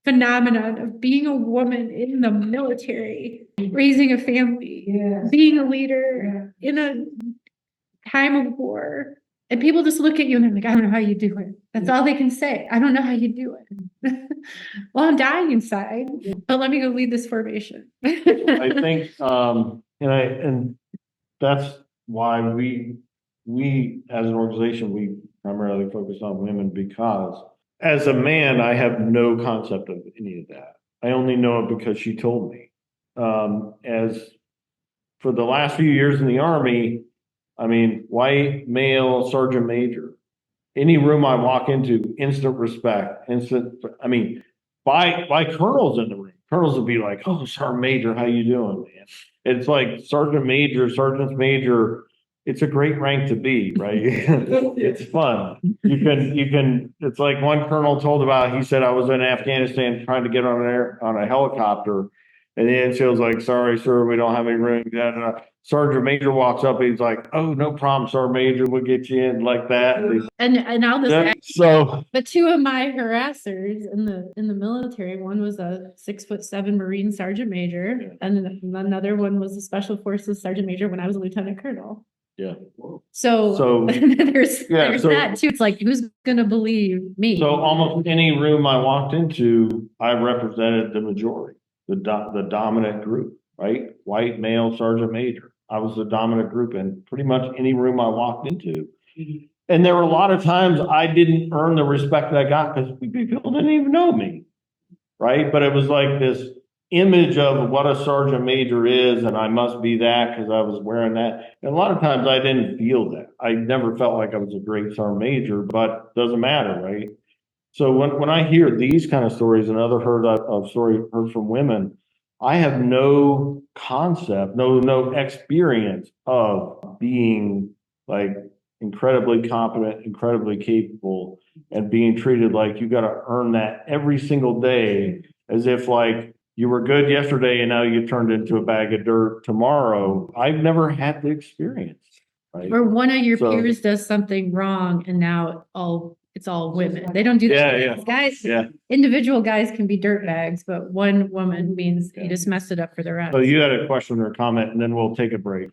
phenomenon of being a woman in the military, raising a family, being a leader in a time of war. And people just look at you and they're like, I don't know how you do it. That's all they can say. I don't know how you do it. Well, I'm dying inside, but let me go lead this formation. I think, and that's why we as an organization, we primarily focus on women, because as a man, I have no concept of any of that. I only know it because she told me. As for the last few years in the Army, I mean, white, male, sergeant major, any room I walk into, instant respect, I mean, by colonels in the room. Colonels would be like, oh, sergeant major, how you doing, man? It's like sergeant major, sergeant's major. It's a great rank to be, right? It's fun. You can, it's like one colonel told about, he said, I was in Afghanistan trying to get on a helicopter. And the NCO was like, sorry, sir, we don't have any room. Sergeant major walks up, he's like, oh, no problem, sergeant major, we'll get you in, like that. And I'll just add, so, but two of my harassers in the military, one was a 6'7" Marine sergeant major, and then another one was a special forces sergeant major when I was a lieutenant colonel. yeah. So there's that too. It's like, who's gonna believe me? So almost any room I walked into, I represented the majority, the dominant group, right? White, male, sergeant major. I was the dominant group in pretty much any room I walked into. And there were a lot of times I didn't earn the respect that I got because people didn't even know me, right? But it was like this image of what a sergeant major is, and I must be that because I was wearing that. And a lot of times I didn't feel that. I never felt like I was a great sergeant major, but it doesn't matter, right? So when I hear these kind of stories and other heard from women, I have no concept, no experience of being like incredibly competent, incredibly capable, and being treated like you got to earn that every single day, as if like you were good yesterday and now you turned into a bag of dirt tomorrow. I've never had the experience. Right? Or one of your peers does something wrong and now it's all women. They don't do that. Yeah. Guys, individual guys can be dirt bags, but one woman means you just messed it up for the rest. So you had a question or comment, and then we'll take a break.